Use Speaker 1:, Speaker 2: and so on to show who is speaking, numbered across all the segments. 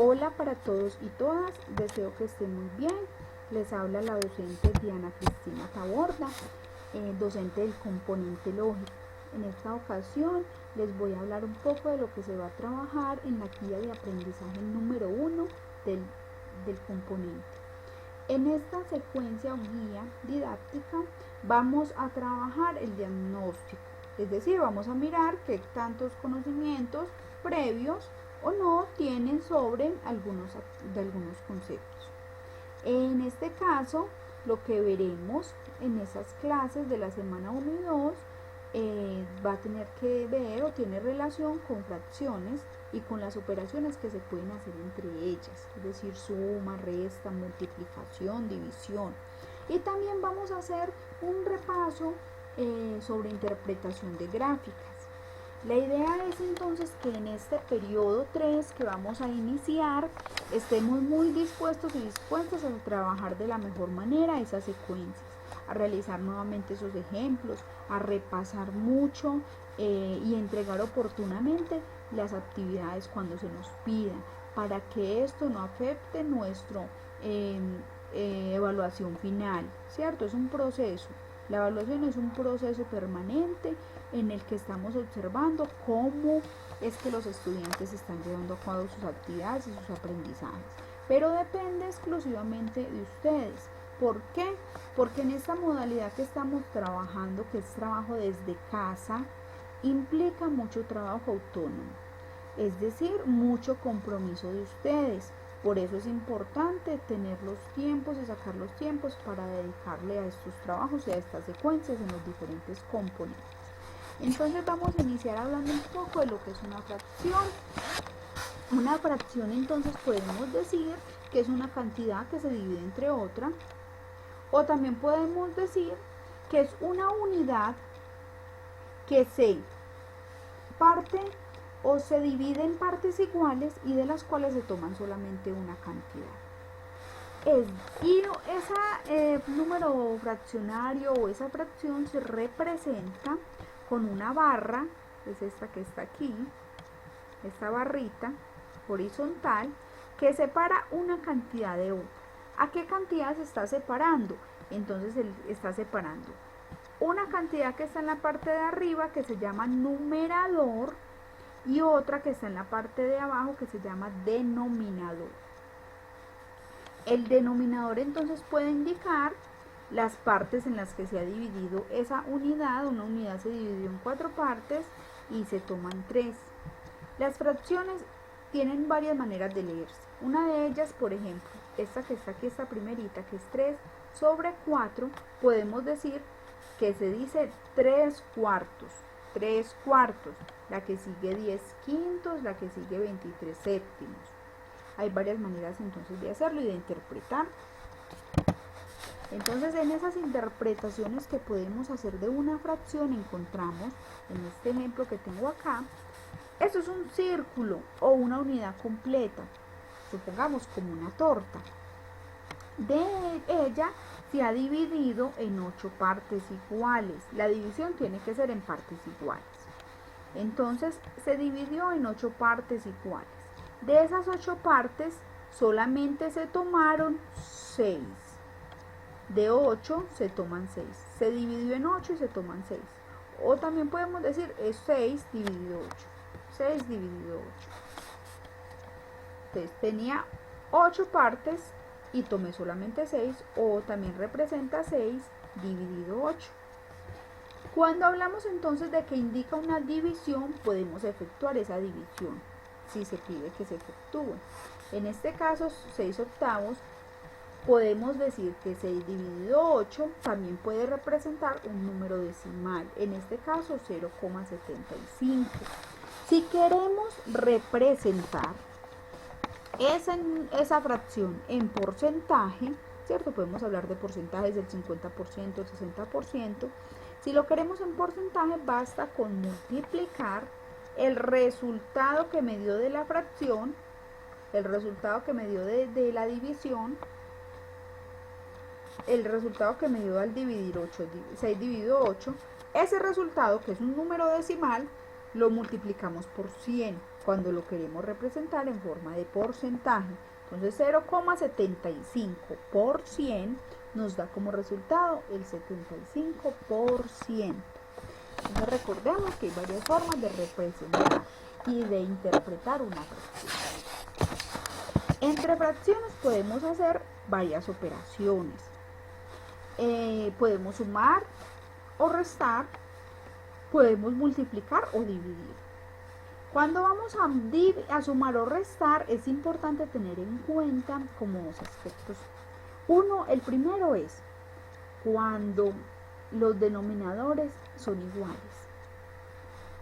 Speaker 1: Hola para todos y todas, deseo que estén muy bien. Les habla la docente Diana Cristina Taborda, docente del componente lógico. En esta ocasión les voy a hablar un poco de lo que se va a trabajar en la guía de aprendizaje número 1 del componente. En esta secuencia o guía didáctica vamos a trabajar el diagnóstico, es decir, vamos a mirar qué tantos conocimientos previos o no tienen sobre algunos conceptos. En este caso, lo que veremos en esas clases de la semana 1 y 2 va a tener que ver o tiene relación con fracciones y con las operaciones que se pueden hacer entre ellas, es decir, suma, resta, multiplicación, división. Y también vamos a hacer un repaso sobre interpretación de gráficas. La idea es entonces que en este periodo 3 que vamos a iniciar estemos muy dispuestos y dispuestas a trabajar de la mejor manera esas secuencias, a realizar nuevamente esos ejemplos, a repasar mucho y entregar oportunamente las actividades cuando se nos pida, para que esto no afecte nuestra evaluación final, ¿cierto? Es un proceso. La evaluación es un proceso permanente en el que estamos observando cómo es que los estudiantes están llevando a cabo sus actividades y sus aprendizajes. Pero depende exclusivamente de ustedes. ¿Por qué? Porque en esta modalidad que estamos trabajando, que es trabajo desde casa, implica mucho trabajo autónomo. Es decir, mucho compromiso de ustedes. Por eso es importante tener los tiempos y sacar los tiempos para dedicarle a estos trabajos y a estas secuencias en los diferentes componentes. Entonces vamos a iniciar hablando un poco de lo que es una fracción. Una fracción entonces podemos decir que es una cantidad que se divide entre otra, o también podemos decir que es una unidad que se parte o se divide en partes iguales y de las cuales se toman solamente una cantidad. Y ese número fraccionario o esa fracción se representa con una barra, es esta que está aquí, esta barrita horizontal, que separa una cantidad de otra. ¿A qué cantidad se está separando? Entonces está separando una cantidad que está en la parte de arriba, que se llama numerador, y otra que está en la parte de abajo, que se llama denominador. El denominador entonces puede indicar las partes en las que se ha dividido esa unidad. Una unidad se dividió en 4 partes y se toman 3. Las fracciones tienen varias maneras de leerse. Una de ellas, por ejemplo, esta que está aquí, esta primerita, que es 3 sobre 4, podemos decir que se dice 3 cuartos. 3 cuartos, la que sigue 10 quintos, la que sigue 23 séptimos. Hay varias maneras entonces de hacerlo y de interpretar. Entonces, en esas interpretaciones que podemos hacer de una fracción, encontramos en este ejemplo que tengo acá, esto es un círculo o una unidad completa, supongamos como una torta. De ella se ha dividido en 8 partes iguales. La división tiene que ser en partes iguales. Entonces, se dividió en 8 partes iguales. De esas 8 partes, solamente se tomaron 6. De 8 se toman 6. Se dividió en 8 y se toman 6. O también podemos decir es 6 dividido 8. 6 dividido 8. Entonces tenía 8 partes y tomé solamente 6. O también representa 6 dividido 8. Cuando hablamos entonces de que indica una división, podemos efectuar esa división si se pide que se efectúe. En este caso, 6 octavos, podemos decir que 6 dividido 8 también puede representar un número decimal, en este caso 0,75. Si queremos representar esa fracción en porcentaje, ¿cierto? Podemos hablar de porcentajes del 50%, del 60%. Si lo queremos en porcentaje, basta con multiplicar el resultado que me dio de la fracción, el resultado que me dio de la división, el resultado que me dio al dividir 8, 6 dividido 8, ese resultado, que es un número decimal, lo multiplicamos por 100. cuando lo queremos representar en forma de porcentaje. Entonces 0,75 por 100 nos da como resultado el 75%. Entonces recordemos que hay varias formas de representar y de interpretar una fracción. Entre fracciones podemos hacer varias operaciones. Podemos sumar o restar, podemos multiplicar o dividir. Cuando vamos a sumar o restar, es importante tener en cuenta como dos aspectos. El primero es cuando los denominadores son iguales.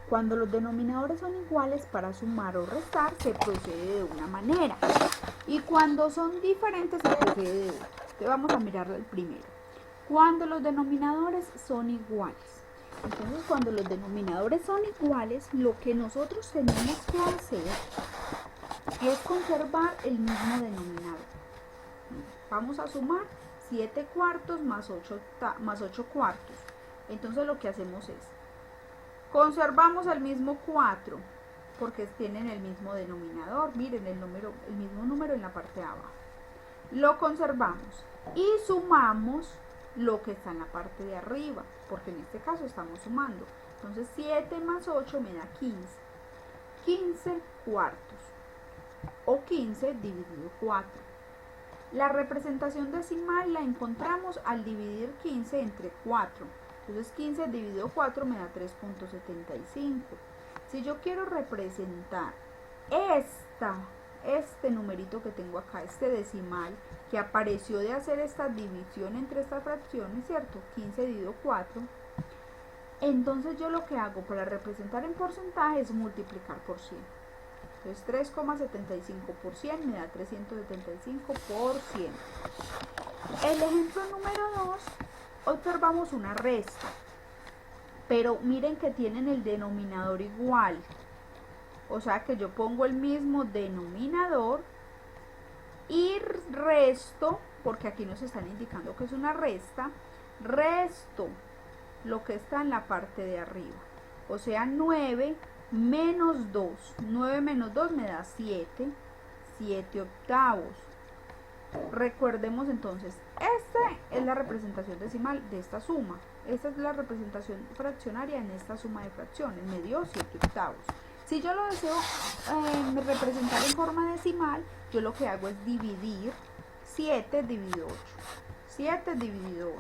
Speaker 1: Cuando los denominadores son iguales, para sumar o restar se procede de una manera. Y cuando son diferentes se procede de otra. Entonces vamos a mirar el primero. Cuando los denominadores son iguales. Entonces cuando los denominadores son iguales, lo que nosotros tenemos que hacer es conservar el mismo denominador. Vamos a sumar 7 cuartos más 8 cuartos. Entonces lo que hacemos es, conservamos el mismo 4, porque tienen el mismo denominador. Miren el mismo número en la parte de abajo. Lo conservamos y sumamos lo que está en la parte de arriba, porque en este caso estamos sumando. Entonces 7 más 8 me da 15. 15 cuartos, o 15 dividido 4. La representación decimal la encontramos al dividir 15 entre 4. Entonces 15 dividido 4 me da 3.75. Si yo quiero representar este numerito que tengo acá, este decimal, que apareció de hacer esta división entre estas fracciones, ¿cierto? 15 dividido 4. Entonces yo lo que hago para representar en porcentaje es multiplicar por 100. Entonces 3,75 por 100 me da 375 por 100. El ejemplo número 2, observamos una resta, pero miren que tienen el denominador igual, o sea que yo pongo el mismo denominador y resto, porque aquí nos están indicando que es una resta, resto lo que está en la parte de arriba, o sea 9 menos 2, 9 menos 2 me da 7, 7 octavos. Recordemos entonces, esta es la representación decimal de esta suma, esta es la representación fraccionaria en esta suma de fracciones, me dio 7 octavos. Si yo lo deseo representar en forma decimal, yo lo que hago es dividir 7 dividido 8, 7 dividido 8,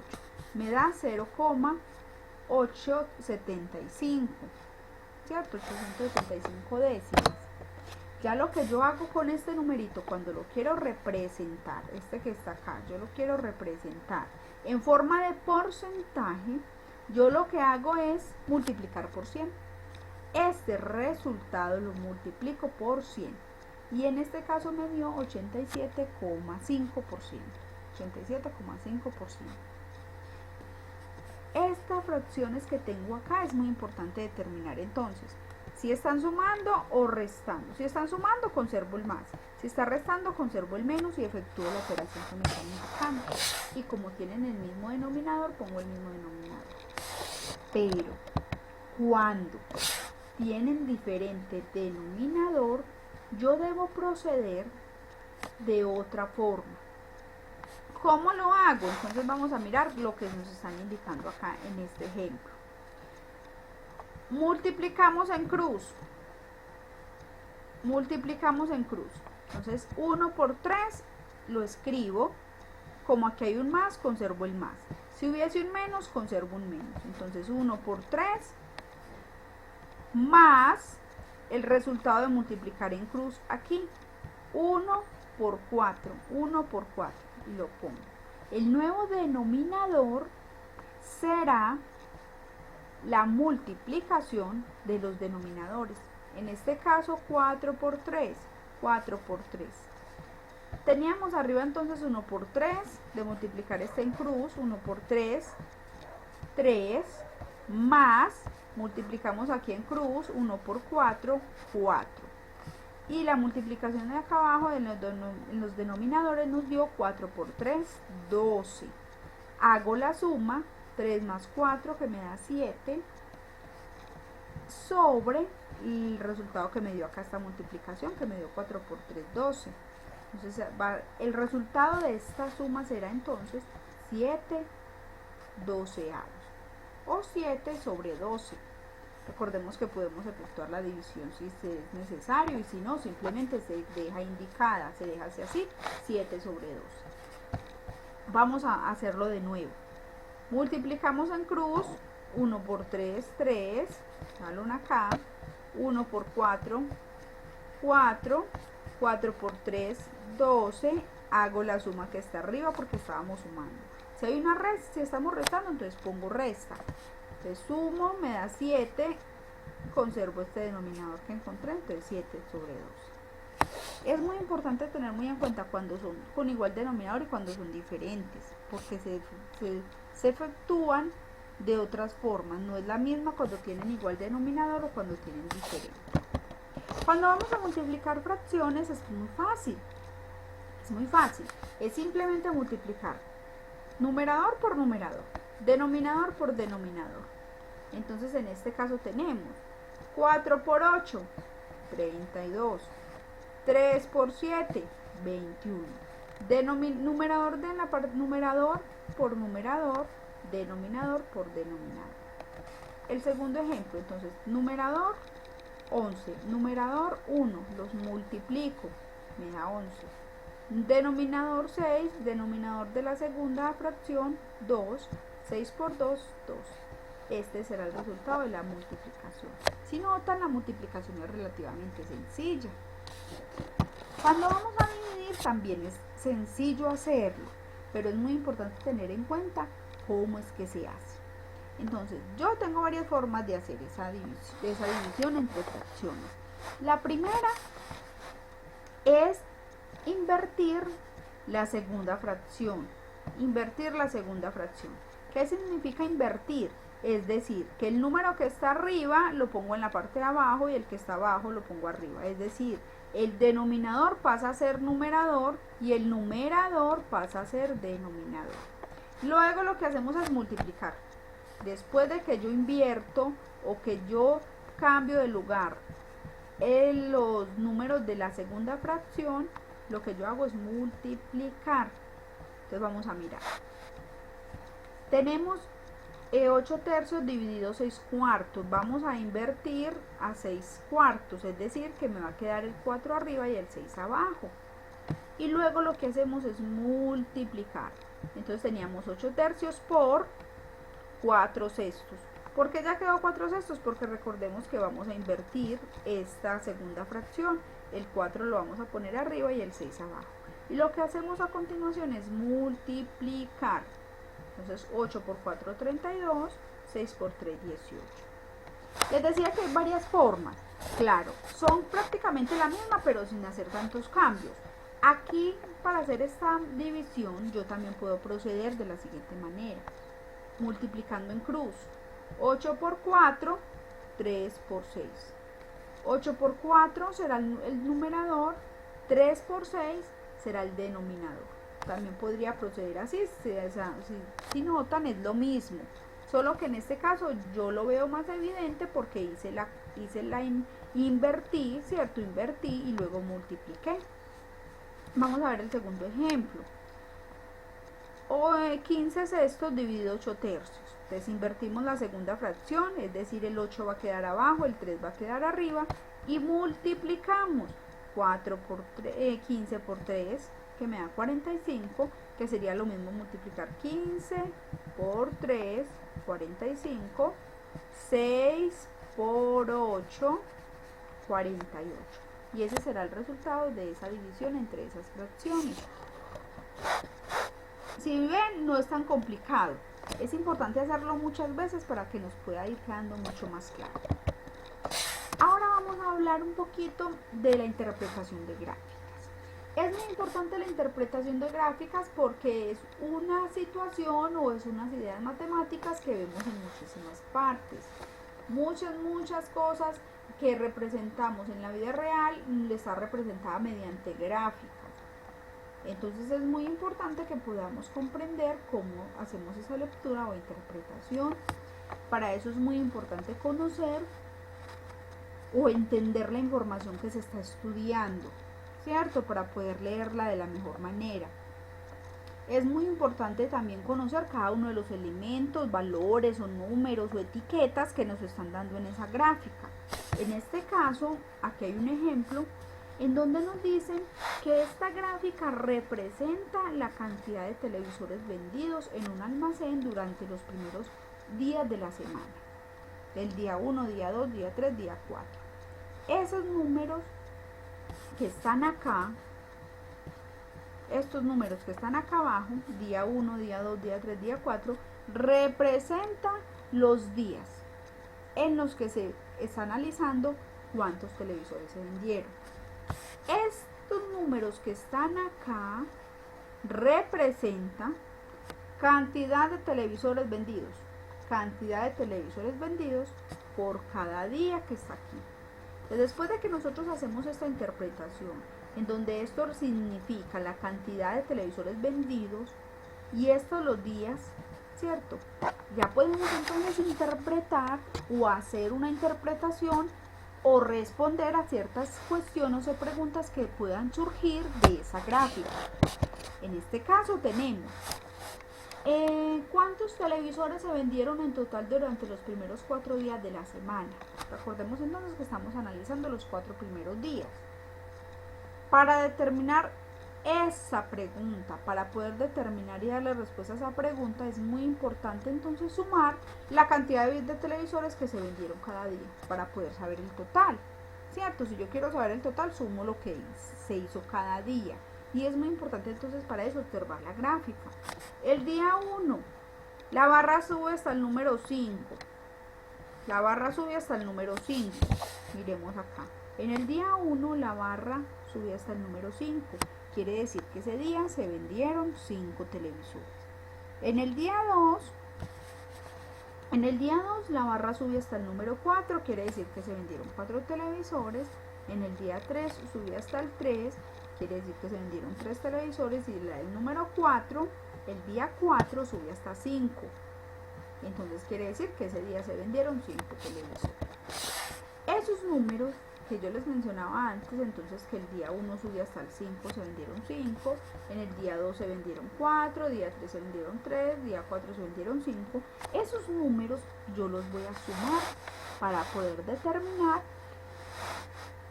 Speaker 1: me da 0,875, ¿cierto? 875 décimas. Ya lo que yo hago con este numerito cuando lo quiero representar, este que está acá, yo lo quiero representar en forma de porcentaje, yo lo que hago es multiplicar por 100. Este resultado lo multiplico por 100 y en este caso me dio 87,5%. 87,5%. Estas fracciones que tengo acá es muy importante determinar entonces si están sumando o restando. Si están sumando, conservo el más. Si está restando, conservo el menos y efectúo la operación que me están indicando. Y como tienen el mismo denominador, pongo el mismo denominador. Pero cuando tienen diferente denominador, yo debo proceder de otra forma. ¿Cómo lo hago? Entonces vamos a mirar lo que nos están indicando acá en este ejemplo. Multiplicamos en cruz. Multiplicamos en cruz. Entonces 1 por 3 lo escribo. Como aquí hay un más, conservo el más. Si hubiese un menos, conservo un menos. Entonces 1 por 3 más el resultado de multiplicar en cruz aquí. 1 por 4. 1 por 4. Y lo pongo. El nuevo denominador será la multiplicación de los denominadores. En este caso 4 por 3. 4 por 3. Teníamos arriba entonces 1 por 3. De multiplicar este en cruz. 1 por 3. 3. Más. Multiplicamos aquí en cruz. 1 por 4. 4. Y la multiplicación de acá abajo en los denominadores nos dio 4 por 3, 12. Hago la suma, 3 más 4 que me da 7, sobre el resultado que me dio acá esta multiplicación, que me dio 4 por 3, 12. Entonces el resultado de esta suma será entonces 7 doceavos o 7 sobre 12. Recordemos que podemos efectuar la división si es necesario y si no, simplemente se deja indicada, se deja así, 7 sobre 12. Vamos a hacerlo de nuevo. Multiplicamos en cruz, 1 por 3, 3, dale una acá, 1 por 4, 4, 4 por 3, 12, hago la suma que está arriba porque estábamos sumando. Si hay una resta, si estamos restando, entonces pongo resta. Entonces sumo, me da 7, conservo este denominador que encontré, entonces 7 sobre 12. Es muy importante tener muy en cuenta cuando son con igual denominador y cuando son diferentes, porque se efectúan de otras formas. No es la misma cuando tienen igual denominador o cuando tienen diferente. Cuando vamos a multiplicar fracciones es muy fácil. Es muy fácil. Es simplemente multiplicar numerador por numerador, denominador por denominador. Entonces en este caso tenemos 4 por 8, 32. 3 por 7, 21. Numerador de la parte numerador por numerador, denominador por denominador. El segundo ejemplo, entonces, numerador 11, numerador 1, los multiplico, me da 11. Denominador 6, denominador de la segunda fracción 2, 6 por 2, 2. Este será el resultado de la multiplicación. Si notan, la multiplicación es relativamente sencilla. Cuando vamos a dividir también es sencillo hacerlo, pero es muy importante tener en cuenta cómo es que se hace. Entonces, yo tengo varias formas de hacer esa división entre fracciones. La primera es invertir la segunda fracción. Invertir la segunda fracción. ¿Qué significa invertir? Es decir, que el número que está arriba lo pongo en la parte de abajo y el que está abajo lo pongo arriba. Es decir, el denominador pasa a ser numerador y el numerador pasa a ser denominador. Luego lo que hacemos es multiplicar. Después de que yo invierto o que yo cambio de lugar en los números de la segunda fracción, lo que yo hago es multiplicar. Entonces vamos a mirar. Tenemos 8 tercios dividido 6 cuartos. Vamos a invertir a 6 cuartos, es decir, que me va a quedar el 4 arriba y el 6 abajo. Y luego lo que hacemos es multiplicar. Entonces teníamos 8 tercios por 4 sextos. ¿Por qué ya quedó 4 sextos? Porque recordemos que vamos a invertir esta segunda fracción. El 4 lo vamos a poner arriba y el 6 abajo. Y lo que hacemos a continuación es multiplicar. Entonces 8 por 4, 32, 6 por 3, 18. Les decía que hay varias formas. Claro, son prácticamente la misma, pero sin hacer tantos cambios. Aquí, para hacer esta división, yo también puedo proceder de la siguiente manera. Multiplicando en cruz. 8 por 4, 3 por 6. 8 por 4 será el numerador, 3 por 6 será el denominador. También podría proceder así, si notan es lo mismo, solo que en este caso yo lo veo más evidente porque invertí, ¿cierto? Invertí y luego multipliqué. Vamos a ver el segundo ejemplo. 15 sextos dividido 8 tercios. Entonces invertimos la segunda fracción, es decir, el 8 va a quedar abajo, el 3 va a quedar arriba y multiplicamos 15 por 3, que me da 45, que sería lo mismo multiplicar 15 por 3, 45, 6 por 8, 48. Y ese será el resultado de esa división entre esas fracciones. Si ven, no es tan complicado. Es importante hacerlo muchas veces para que nos pueda ir quedando mucho más claro. Ahora vamos a hablar un poquito de la interpretación de gráficas. Es muy importante la interpretación de gráficas porque es una situación o es unas ideas matemáticas que vemos en muchísimas partes. Muchas cosas que representamos en la vida real está representada mediante gráficas. Entonces es muy importante que podamos comprender cómo hacemos esa lectura o interpretación. Para eso es muy importante conocer o entender la información que se está estudiando, ¿cierto? Para poder leerla de la mejor manera. Es muy importante también conocer cada uno de los elementos, valores o números o etiquetas que nos están dando en esa gráfica. En este caso, aquí hay un ejemplo en donde nos dicen que esta gráfica representa la cantidad de televisores vendidos en un almacén durante los primeros días de la semana. Del día 1, día 2, día 3, día 4. Esos números que están acá, estos números que están acá abajo, día 1, día 2, día 3, día 4, representan los días en los que se está analizando cuántos televisores se vendieron. Estos números que están acá representan cantidad de televisores vendidos. Cantidad de televisores vendidos por cada día que está aquí. Después de que nosotros hacemos esta interpretación, en donde esto significa la cantidad de televisores vendidos y estos los días, ¿cierto? Ya podemos entonces interpretar o hacer una interpretación o responder a ciertas cuestiones o preguntas que puedan surgir de esa gráfica. En este caso tenemos ¿cuántos televisores se vendieron en total durante los primeros 4 días de la semana? Recordemos entonces que estamos analizando los 4 primeros días. Para determinar esa pregunta, para poder determinar y darle respuesta a esa pregunta, es muy importante entonces sumar la cantidad de televisores que se vendieron cada día para poder saber el total, ¿cierto? Si yo quiero saber el total, sumo lo que se hizo cada día. Y es muy importante entonces para eso observar la gráfica. El día 1, la barra sube hasta el número 5. La barra sube hasta el número 5. Miremos acá. En el día 1 la barra sube hasta el número 5. Quiere decir que ese día se vendieron 5 televisores. En el día 2 la barra sube hasta el número 4. Quiere decir que se vendieron 4 televisores. En el día 3 sube hasta el 3. Quiere decir que se vendieron 3 televisores. Y el número 4, el día 4 sube hasta 5. Entonces quiere decir que ese día se vendieron 5 televisores. Esos números que yo les mencionaba antes, entonces que el día 1 subió hasta el 5, se vendieron 5, en el día 2 se vendieron 4, día 3 se vendieron 3, día 4 se vendieron 5, esos números yo los voy a sumar para poder determinar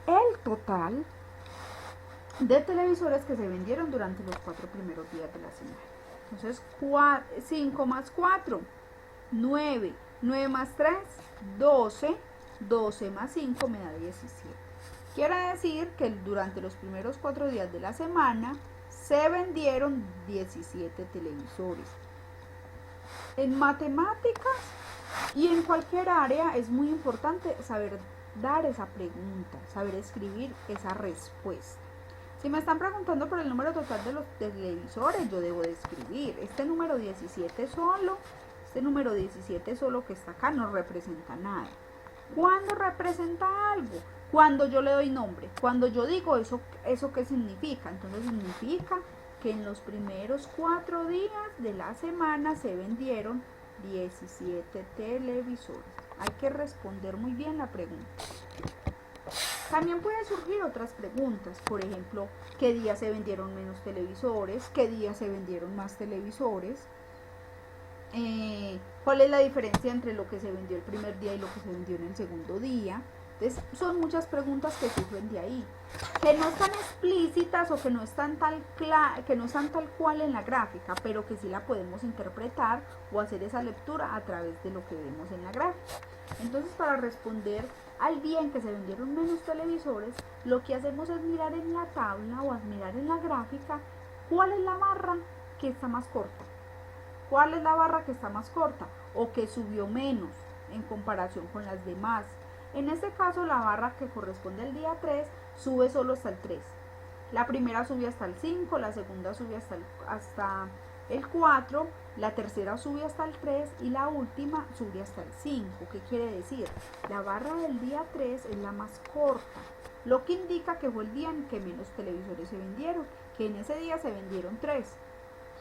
Speaker 1: el total de televisores que se vendieron durante los 4 primeros días de la semana. Entonces 5 más 4, 9, 9 más 3, 12, 12 más 5 me da 17. Quiere decir que durante los primeros 4 días de la semana se vendieron 17 televisores. En matemáticas y en cualquier área es muy importante saber dar esa pregunta, saber escribir esa respuesta. Si me están preguntando por el número total de los televisores, yo debo de escribir este número 17 solo. Este número 17 solo que está acá no representa nada. ¿Cuándo representa algo? Cuando yo le doy nombre. Cuando yo digo eso ¿qué significa? Entonces significa que en los primeros 4 días de la semana se vendieron 17 televisores. Hay que responder muy bien la pregunta. También pueden surgir otras preguntas, por ejemplo, ¿qué día se vendieron menos televisores? ¿Qué día se vendieron más televisores? ¿Cuál es la diferencia entre lo que se vendió el primer día y lo que se vendió en el segundo día? Entonces, son muchas preguntas que surgen de ahí, que no están explícitas o que no están tal cual en la gráfica, pero que sí la podemos interpretar o hacer esa lectura a través de lo que vemos en la gráfica. Entonces, para responder al día en que se vendieron menos televisores, lo que hacemos es mirar en la tabla o mirar en la gráfica cuál es la barra que está más corta. ¿Cuál es la barra que está más corta o que subió menos en comparación con las demás? En este caso, la barra que corresponde al día 3 sube solo hasta el 3. La primera sube hasta el 5, la segunda sube hasta el 4, la tercera sube hasta el 3 y la última sube hasta el 5. ¿Qué quiere decir? La barra del día 3 es la más corta, lo que indica que fue el día en que menos televisores se vendieron, que en ese día se vendieron 3.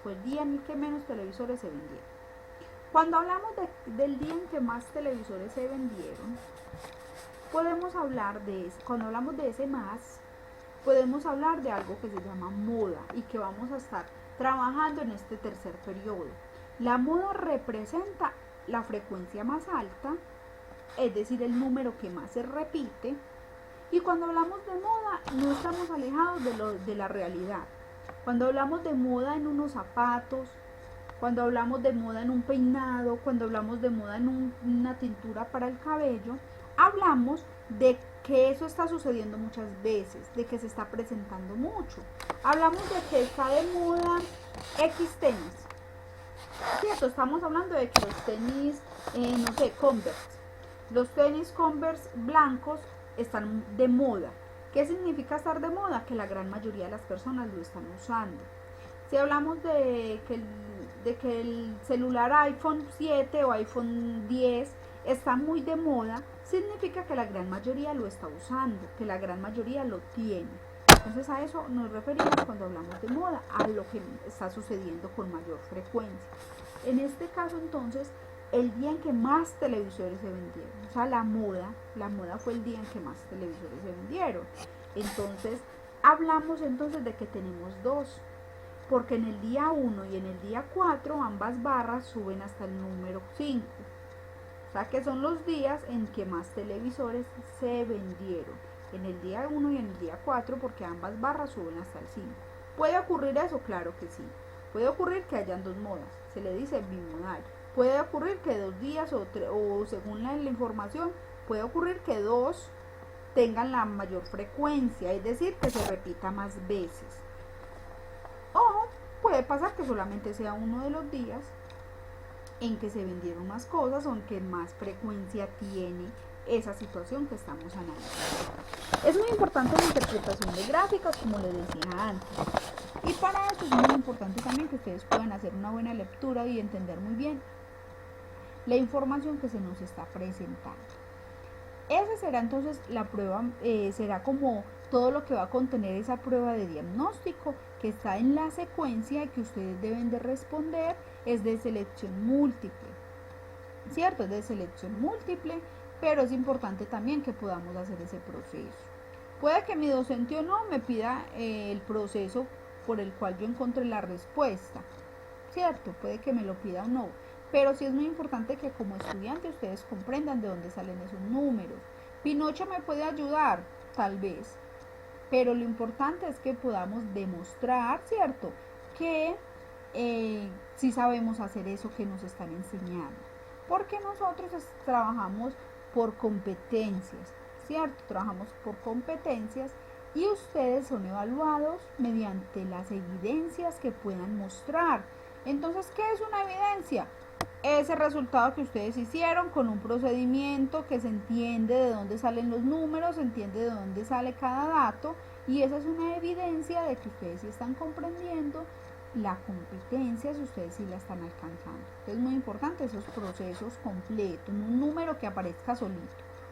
Speaker 1: Fue el día en el que menos televisores se vendieron. Cuando hablamos del día en que más televisores se vendieron, podemos hablar cuando hablamos de ese más, podemos hablar de algo que se llama moda y que vamos a estar trabajando en este tercer periodo. La moda representa la frecuencia más alta, es decir, el número que más se repite, y cuando hablamos de moda no estamos alejados de la realidad. Cuando hablamos de moda en unos zapatos, cuando hablamos de moda en un peinado, cuando hablamos de moda en una tintura para el cabello, hablamos de que eso está sucediendo muchas veces, de que se está presentando mucho. Hablamos de que está de moda X tenis. Cierto, estamos hablando de que los tenis, no sé, Converse. Los tenis Converse blancos están de moda. ¿Qué significa estar de moda? Que la gran mayoría de las personas lo están usando. Si hablamos de que el celular iPhone 7 o iPhone 10 está muy de moda, significa que la gran mayoría lo está usando, que la gran mayoría lo tiene. Entonces a eso nos referimos cuando hablamos de moda, a lo que está sucediendo con mayor frecuencia. En este caso entonces, el día en que más televisores se vendieron, o sea, la moda fue el día en que más televisores se vendieron. Entonces, hablamos entonces de que tenemos dos, porque en el día 1 y en el día 4 ambas barras suben hasta el número 5. O sea que son los días en que más televisores se vendieron. En el día 1 y en el día 4, porque ambas barras suben hasta el 5. ¿Puede ocurrir eso? Claro que sí. Puede ocurrir que hayan dos modas. Se le dice bimodal. Puede ocurrir que 2 días o según la información, puede ocurrir que 2 tengan la mayor frecuencia, es decir, que se repita más veces. O puede pasar que solamente sea uno de los días en que se vendieron más cosas o en que más frecuencia tiene esa situación que estamos analizando. Es muy importante la interpretación de gráficas, como les decía antes. Y para eso es muy importante también que ustedes puedan hacer una buena lectura y entender muy bien la información que se nos está presentando. Esa será entonces la prueba, será como todo lo que va a contener esa prueba de diagnóstico que está en la secuencia y que ustedes deben de responder. Es de selección múltiple, ¿cierto? Es de selección múltiple, pero es importante también que podamos hacer ese proceso. Puede que mi docente o no me pida el proceso por el cual yo encontré la respuesta, ¿cierto? Puede que me lo pida o no, pero sí es muy importante que como estudiante ustedes comprendan de dónde salen esos números. Pinocho me puede ayudar, tal vez, pero lo importante es que podamos demostrar, ¿cierto? Que sí sabemos hacer eso que nos están enseñando, porque nosotros trabajamos por competencias, ¿cierto? Trabajamos por competencias y ustedes son evaluados mediante las evidencias que puedan mostrar. Entonces, ¿qué es una evidencia? Ese resultado que ustedes hicieron con un procedimiento que se entiende de dónde salen los números, se entiende de dónde sale cada dato, y esa es una evidencia de que ustedes sí están comprendiendo la competencia, si ustedes sí la están alcanzando. Es muy importante esos procesos completos, un número que aparezca solito,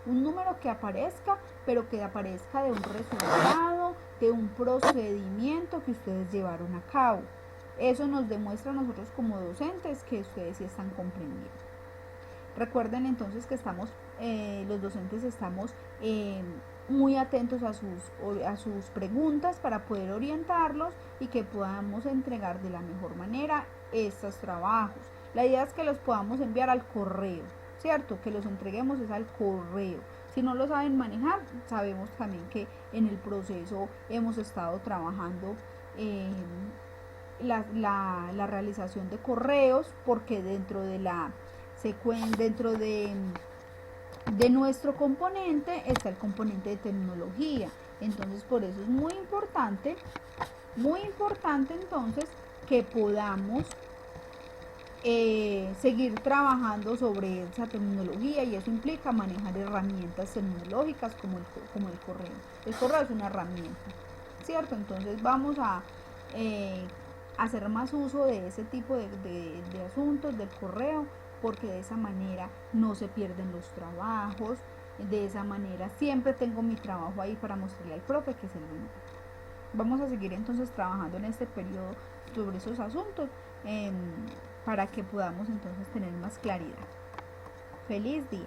Speaker 1: un número que aparezca, pero que aparezca de un resultado, de un procedimiento que ustedes llevaron a cabo. Eso nos demuestra a nosotros como docentes que ustedes sí están comprendiendo. Recuerden entonces que estamos, los docentes estamos muy atentos a sus preguntas para poder orientarlos y que podamos entregar de la mejor manera estos trabajos. La idea es que los podamos enviar al correo, ¿cierto? Que los entreguemos es al correo. Si no lo saben manejar, sabemos también que en el proceso hemos estado trabajando la realización de correos, porque dentro de la dentro de nuestro componente está el componente de tecnología. Entonces por eso es muy importante entonces que podamos seguir trabajando sobre esa tecnología, y eso implica manejar herramientas tecnológicas como el correo. El correo es una herramienta, ¿cierto? Entonces vamos a hacer más uso de ese tipo de asuntos del correo, porque de esa manera no se pierden los trabajos, de esa manera siempre tengo mi trabajo ahí para mostrarle al profe que se lo envíe. Vamos a seguir entonces trabajando en este periodo sobre esos asuntos para que podamos entonces tener más claridad. ¡Feliz día!